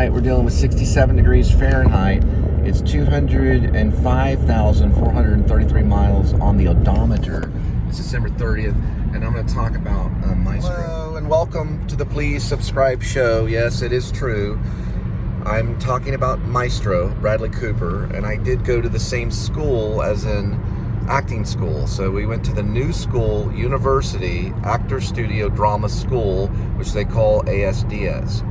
tonight we're dealing with 67 degrees Fahrenheit. It's 205,433 miles on the odometer. It's December 30th, and I'm going to talk about Maestro. Hello, and welcome to the Please Subscribe show. Yes, it is true. I'm talking about Maestro, Bradley Cooper, and I did go to the same school as in acting school. So we went to the New School University Actor Studio Drama School, which they call A.S.D.S.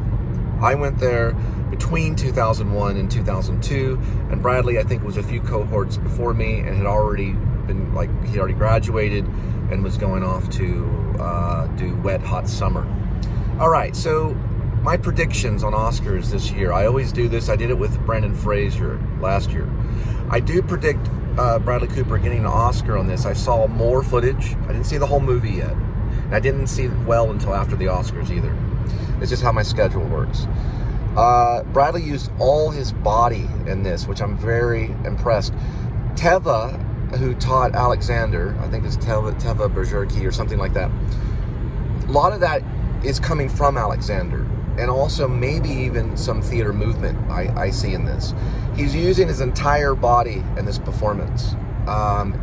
I went there between 2001 and 2002, and Bradley, I think, was a few cohorts before me and had already been, like, he already graduated and was going off to do Wet Hot Summer. All right, so my predictions on Oscars this year. I always do this. I did it with Brendan Fraser last year. I do predict Bradley Cooper getting an Oscar on this. I saw more footage. I didn't see the whole movie yet. And I didn't see it well until after the Oscars either. It's just how my schedule works. Bradley used all his body in this, which I'm very impressed. Teva, who taught Alexander, I think it's Teva Bergerke or something like that, a lot of that is coming from Alexander, and also maybe even some theater movement I see in this. He's using his entire body in this performance.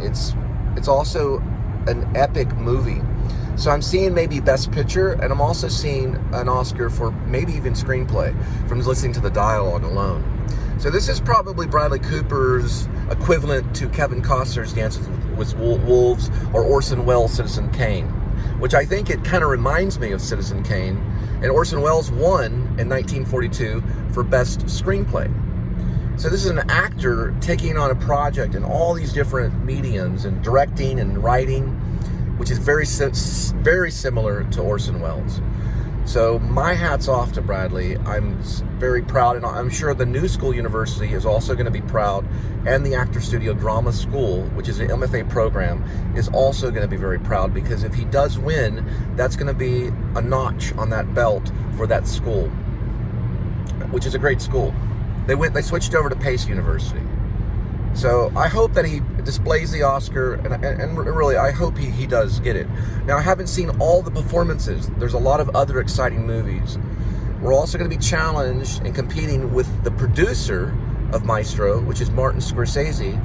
It's also an epic movie. So I'm seeing maybe Best Picture, and I'm also seeing an Oscar for maybe even screenplay from listening to the dialogue alone. So this is probably Bradley Cooper's equivalent to Kevin Costner's Dances with Wolves or Orson Welles' Citizen Kane, which I think it kind of reminds me of Citizen Kane. And Orson Welles won in 1942 for Best Screenplay. So this is an actor taking on a project in all these different mediums and directing and writing, which is very similar to Orson Welles. So my hat's off to Bradley. I'm very proud, and I'm sure the New School University is also going to be proud, and the Actor Studio Drama School, which is an MFA program, is also going to be very proud, because if he does win, that's going to be a notch on that belt for that school, which is a great school. They switched over to Pace University. So I hope that he displays the Oscar, and really, I hope he does get it. Now, I haven't seen all the performances. There's a lot of other exciting movies. We're also going to be challenged and competing with the producer of Maestro, which is Martin Scorsese.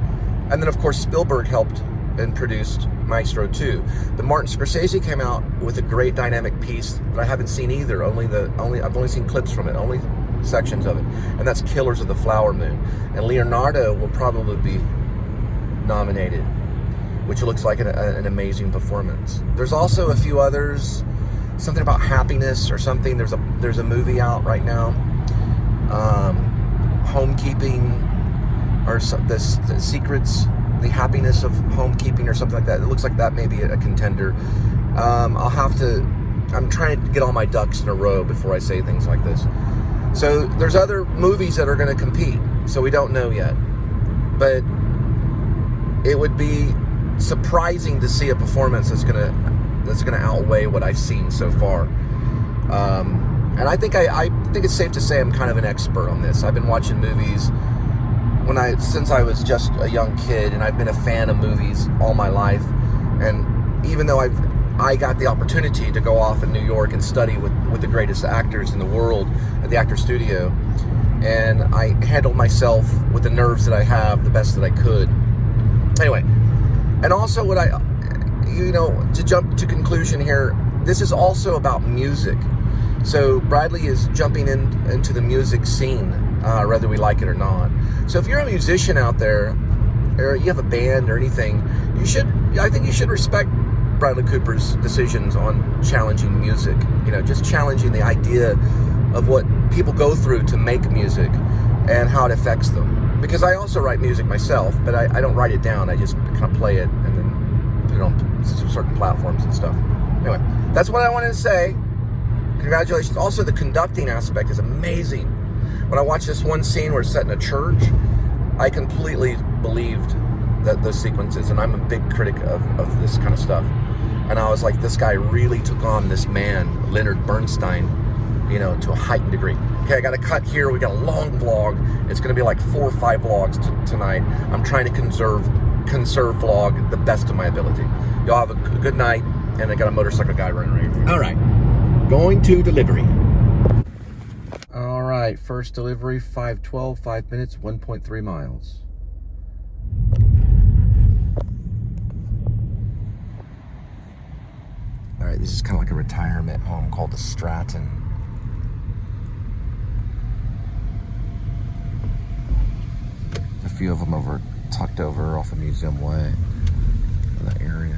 And then, of course, Spielberg helped and produced Maestro 2. But Martin Scorsese came out with a great dynamic piece that I haven't seen either. I've only seen clips from it, only sections of it, and that's Killers of the Flower Moon. And Leonardo will probably be nominated, which looks like an amazing performance. There's also a few others, something about happiness or something. There's a movie out right now, Homekeeping, or the secrets, the happiness of homekeeping, or something like that. It looks like that may be a contender. I'm trying to get all my ducks in a row before I say things like this. So there's other movies that are going to compete, so we don't know yet. But it would be surprising to see a performance that's going to outweigh what I've seen so far. And I think it's safe to say I'm kind of an expert on this. I've been watching movies since I was just a young kid, and I've been a fan of movies all my life. And even though I got the opportunity to go off in New York and study with the greatest actors in the world at the Actor Studio, and I handled myself with the nerves that I have the best that I could. Anyway, and also to jump to conclusion here, this is also about music. So Bradley is jumping into the music scene, whether we like it or not. So if you're a musician out there, or you have a band or anything, I think you should respect Bradley Cooper's decisions on challenging music, just challenging the idea of what people go through to make music and how it affects them. Because I also write music myself, but I don't write it down. I just kind of play it and then put it on certain platforms and stuff. Anyway, that's what I wanted to say. Congratulations. Also, the conducting aspect is amazing. When I watched this one scene where it's set in a church, I completely believed those sequences, and I'm a big critic of this kind of stuff. And I was like, this guy really took on this man, Leonard Bernstein, to a heightened degree. Okay, I got to cut here. We got a long vlog. It's going to be like 4 or 5 vlogs tonight. I'm trying to conserve vlog the best of my ability. Y'all have a good night, and I got a motorcycle guy running right here. All right, going to delivery. All right. right, first delivery, 5:12, 5 minutes, 1.3 miles. All right, this is kind of like a retirement home called the Stratton. A few of them tucked over off of Museum Way in that area.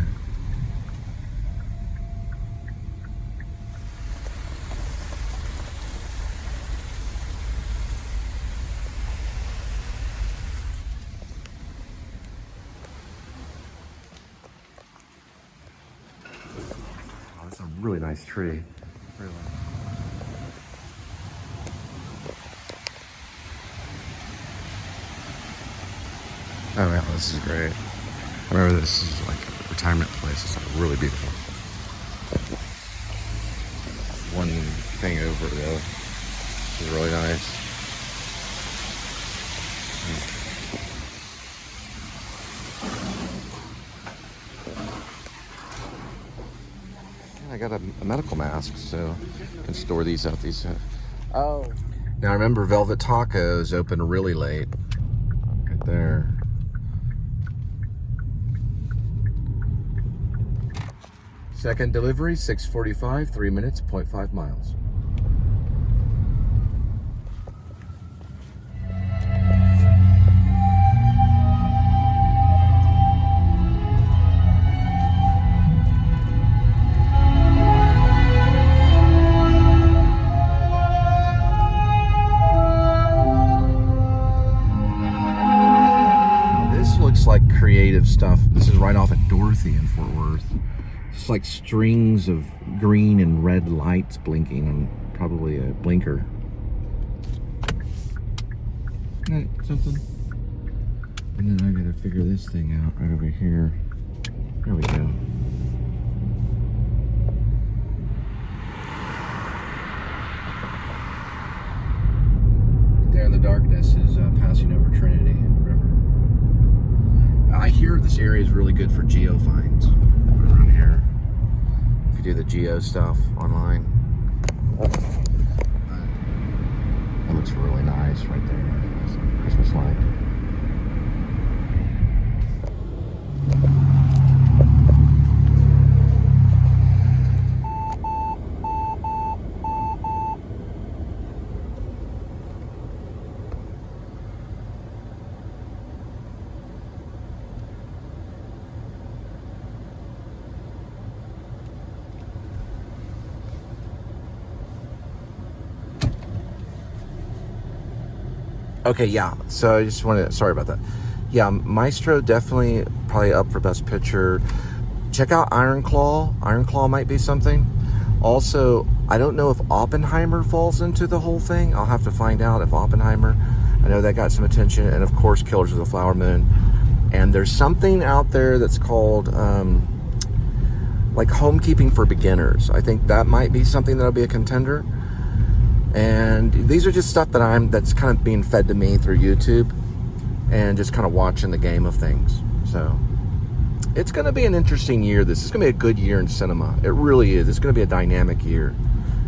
Oh, that's a really nice tree. Really. Oh yeah, this is great. I remember this is like a retirement place. It's like really beautiful. One thing over though. This is really nice. I got a medical mask, so I can store these out. Oh. Now I remember Velvet Tacos open really late. Right there. Second delivery, 6:45, 3 minutes, 0.5 miles. This looks like creative stuff. This is right off at Dorothy in Fort Worth. It's like strings of green and red lights blinking and probably a blinker. Something. And then I gotta figure this thing out right over here. There we go. There in the darkness is passing over Trinity River. I hear this area is really good for geo finds around here. If you do the geo stuff online. That looks really nice right there. Christmas light. Okay, yeah, so I just wanted to, sorry about that. Yeah, Maestro definitely probably up for Best Picture. Check out Iron Claw. Iron Claw might be something. Also, I don't know if Oppenheimer falls into the whole thing. I'll have to find out if Oppenheimer. I know that got some attention. And of course, Killers of the Flower Moon. And there's something out there that's called like Homekeeping for Beginners. I think that might be something that'll be a contender. And these are just stuff that's kind of being fed to me through YouTube and just kind of watching the game of things. So it's going to be an interesting year. This is going to be a good year in cinema. It really is. It's going to be a dynamic year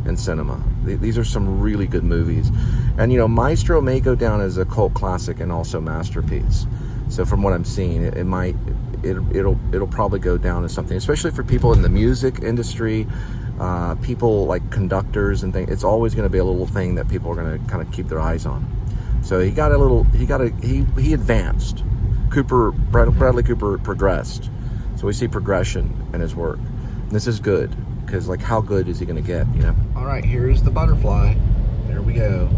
in cinema. These are some really good movies. And, you know, Maestro may go down as a cult classic and also masterpiece. So from what I'm seeing, it'll probably go down as something, especially for people in the music industry, people like conductors and things. It's always going to be a little thing that people are going to kind of keep their eyes on. So he advanced. Bradley Cooper progressed. So we see progression in his work. And this is good, because like, how good is he going to get, you know? All right, here's the butterfly. There we go.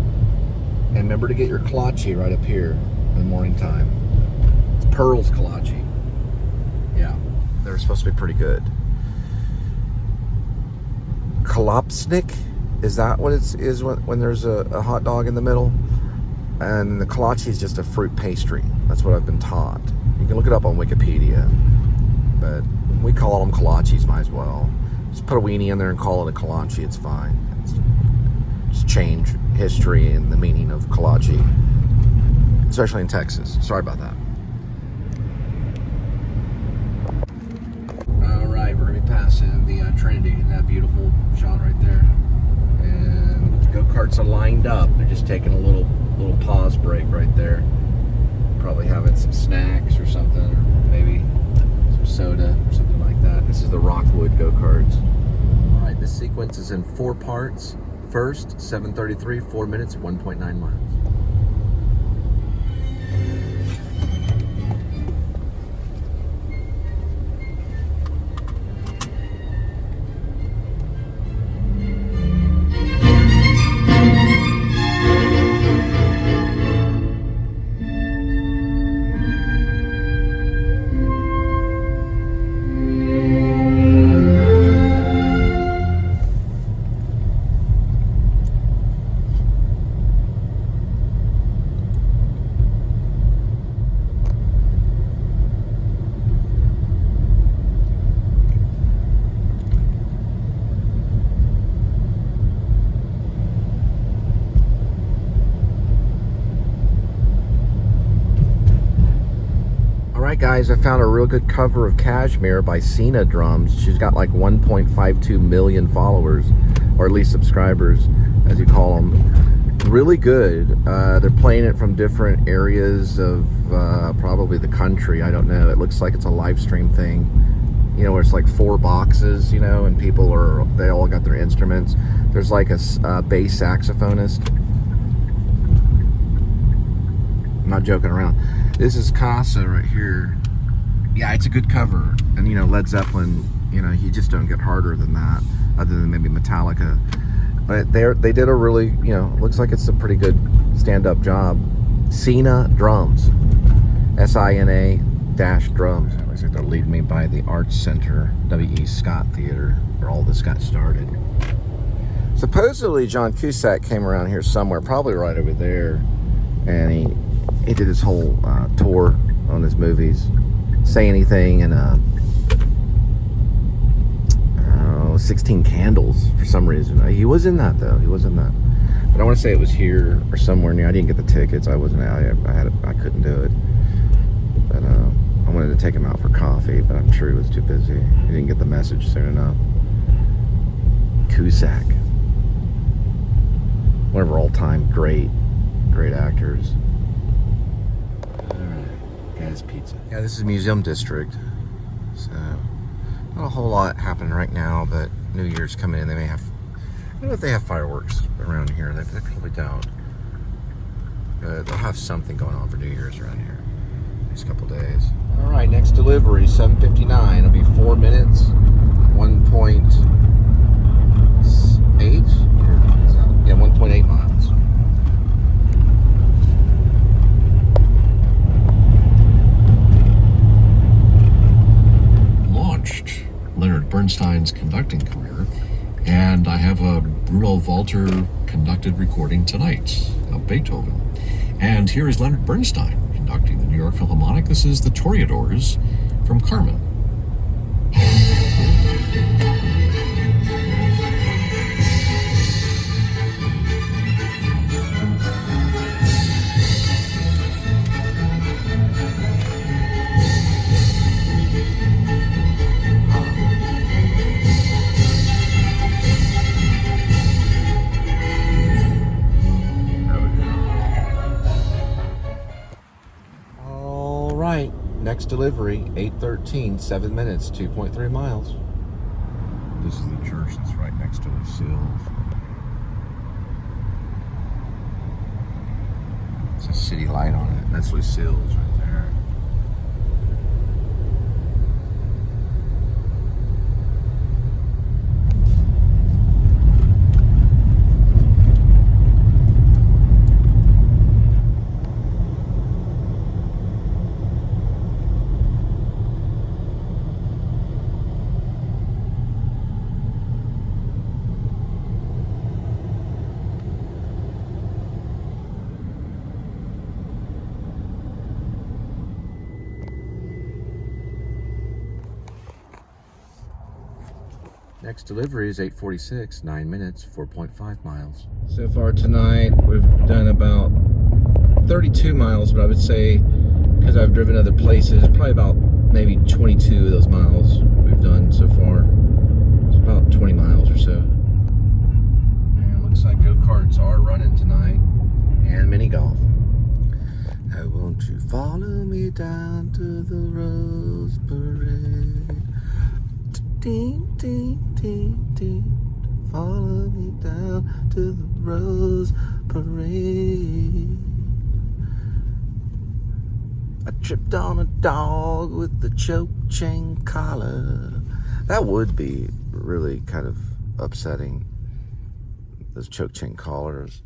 And remember to get your kolache right up here in the morning time. It's Pearl's kolache. Yeah, they're supposed to be pretty good. Kalopsnik, is that what it is when there's a hot dog in the middle? And the kolache is just a fruit pastry. That's what I've been taught. You can look it up on Wikipedia, but we call them kolaches, might as well. Just put a weenie in there and call it a kolache, it's fine. Just change history and the meaning of kolache, especially in Texas. Sorry about that. All right, we're gonna be passing the Trinity, and that beautiful shot right there. And Go-karts are lined up. They're just taking a little pause break right there. Probably having some snacks or something, or maybe some soda, something like that. This is the Rockwood go-karts. All right, this sequence is in 4 parts. First, 7:33, 4 minutes, 1.9 miles. Alright guys, I found a real good cover of Kashmir by Cena Drums. She's got like 1.52 million followers, or at least subscribers, as you call them. Really good. They're playing it from different areas of probably the country. I don't know. It looks like it's a live stream thing, you know, where it's like 4 boxes, you know, and people they all got their instruments. There's like a bass saxophonist. I'm not joking around. This is Casa right here. Yeah, it's a good cover. And, you know, Led Zeppelin, you know, you just don't get harder than that, other than maybe Metallica. But they did a really, you know, looks like it's a pretty good stand-up job. Cena Drums. SINA-drums. It looks like they're leading me by the Arts Center, W.E. Scott Theater, where all this got started. Supposedly, John Cusack came around here somewhere, probably right over there, and he did his whole tour on his movies. Say Anything and 16 Candles for some reason. He was in that though. He was in that. But I want to say it was here or somewhere near. I didn't get the tickets. I wasn't out. I couldn't do it. But I wanted to take him out for coffee, but I'm sure he was too busy. He didn't get the message soon enough. Cusack. One of our all-time great actors. Guys, pizza. Yeah, this is Museum District. So, not a whole lot happening right now, but New Year's coming in. They may have, I don't know if they have fireworks around here. They probably don't. But they'll have something going on for New Year's around here these couple days. All right, next delivery, 7:59. It'll be 4 minutes, 1.8. Yeah, 1.8 miles. Leonard Bernstein's conducting career, and I have a Bruno Walter conducted recording tonight of Beethoven. And here is Leonard Bernstein conducting the New York Philharmonic. This is the Toreadors from Carmen. Next delivery, 8:13, 7 minutes, 2.3 miles. This is the church that's right next to the Sills. It's a city light on it. That's Lucille's right there. Next delivery is 8:46, 9 minutes, 4.5 miles. So far tonight, we've done about 32 miles, but I would say, because I've driven other places, probably about maybe 22 of those miles we've done so far. It's about 20 miles or so. And it looks like go-kart darts are running tonight, and mini golf. Now won't you follow me down to the Rose Parade? Ding, ding, ding, ding. Follow me down to the Rose Parade. I tripped on a dog with the choke chain collar. That would be really kind of upsetting, those choke chain collars.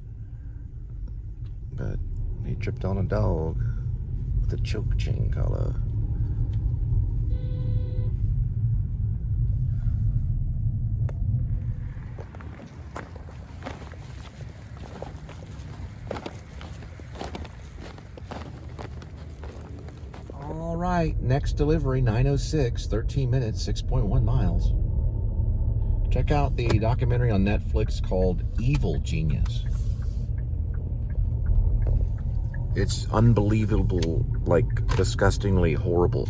But he tripped on a dog with a choke chain collar. All right, next delivery, 9:06, 13 minutes, 6.1 miles. Check out the documentary on Netflix called Evil Genius. It's unbelievable, like disgustingly horrible,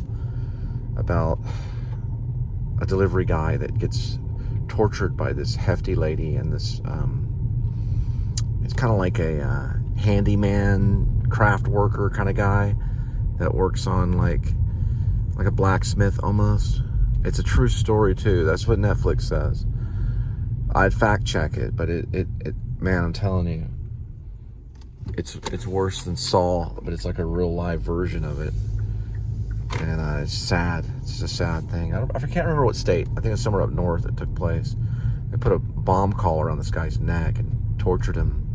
about a delivery guy that gets tortured by this hefty lady and this, it's kind of like a handyman, craft worker kind of guy that works on like a blacksmith almost. It's a true story too. That's what Netflix says. I'd fact check it, but it man, I'm telling you, it's worse than Saw, but it's like a real live version of it. And it's sad. It's just a sad thing. I can't remember what state. I think it's somewhere up north it took place. They put a bomb collar on this guy's neck and tortured him.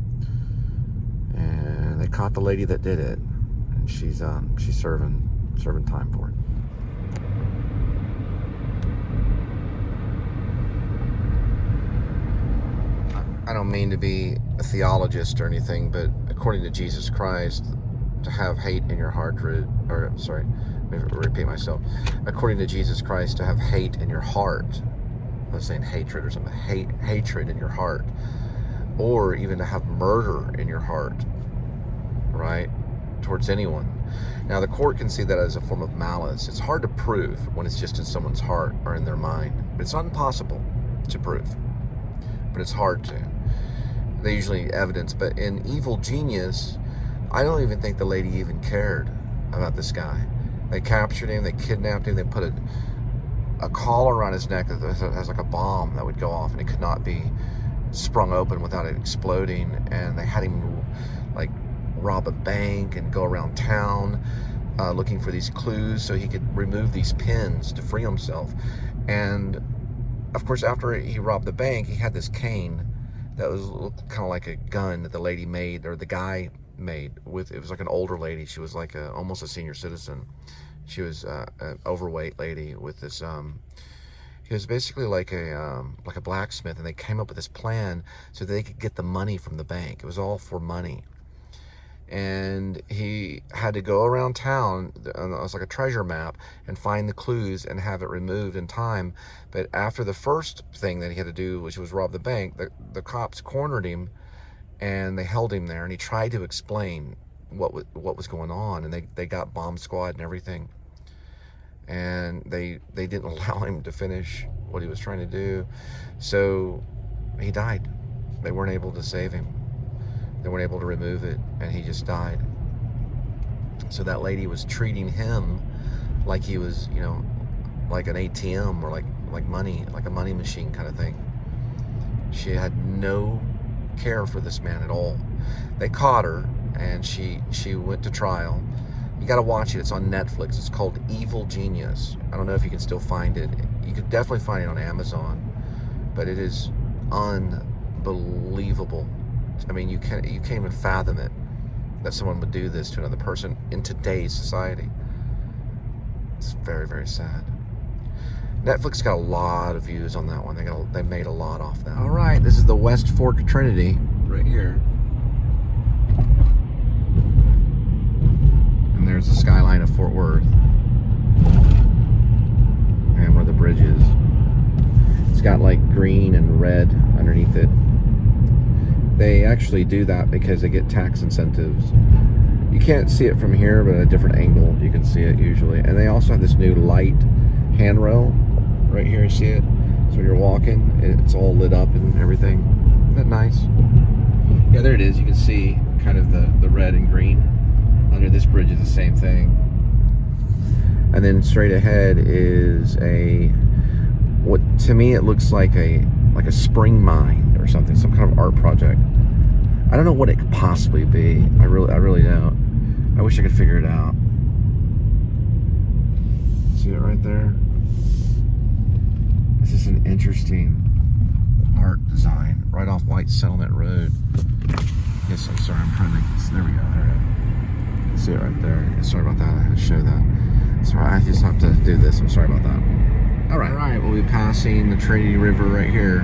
And they caught the lady that did it. And she's serving time for it. I don't mean to be a theologist or anything, but according to Jesus Christ, to have hate in your heart, let me repeat myself. According to Jesus Christ, to have hate in your heart, I was saying hatred or something, hatred in your heart, or even to have murder in your heart, right, towards anyone. Now, the court can see that as a form of malice. It's hard to prove when it's just in someone's heart or in their mind, but it's not impossible to prove, but it's hard to. They usually evidence, but in Evil Genius, I don't even think the lady even cared about this guy. They captured him, they kidnapped him, they put a collar around his neck that has like a bomb that would go off, and it could not be sprung open without it exploding. And they had him like rob a bank and go around town looking for these clues so he could remove these pins to free himself. And of course, after he robbed the bank, he had this cane that was kind of like a gun that the lady made, or the guy made. It was like an older lady. She was like almost a senior citizen. She was an overweight lady with this. He was basically like a blacksmith, and they came up with this plan so that they could get the money from the bank. It was all for money. And he had to go around town, it was like a treasure map, and find the clues and have it removed in time. But after the first thing that he had to do, which was rob the bank, the cops cornered him, and they held him there, and he tried to explain what was going on, and they got bomb squad and everything, and they didn't allow him to finish what he was trying to do, so he died. They weren't able to save him. They weren't able to remove it, and he just died. So that lady was treating him like he was, like an ATM or like money, like a money machine kind of thing. She had no care for this man at all. They caught her, and she went to trial. You got to watch it. It's on Netflix. It's called Evil Genius. I don't know if you can still find it. You could definitely find it on Amazon, but it is unbelievable. I mean, you can't even fathom it, that someone would do this to another person in today's society. It's very, very sad. Netflix got a lot of views on that one. They made a lot off that. All right, this is the West Fork Trinity right here, and there's the skyline of Fort Worth, and where the bridge is. It's got like green and red underneath it. They actually do that because they get tax incentives. You can't see it from here, but at a different angle you can see it usually. And they also have this new light handrail right here. You see it? So when you're walking, it's all lit up and everything. Isn't that nice? Yeah, there it is. You can see kind of the red and green. Under this bridge is the same thing. And then straight ahead is what to me it looks like a spring mine or something, some kind of art project. I don't know what it could possibly be. I really don't. I wish I could figure it out. See it right there? This is an interesting art design right off White Settlement Road. Yes, I'm sorry, I'm trying to, there we go, there we go. See it right there. Sorry about that, I had to show that. Sorry, I just have to do this, I'm sorry about that. All right, we'll be passing the Trinity River right here.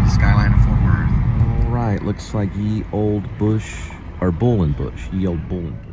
The skyline of Fort Worth. All right, looks like ye old bush, or bull and bush, ye old bull and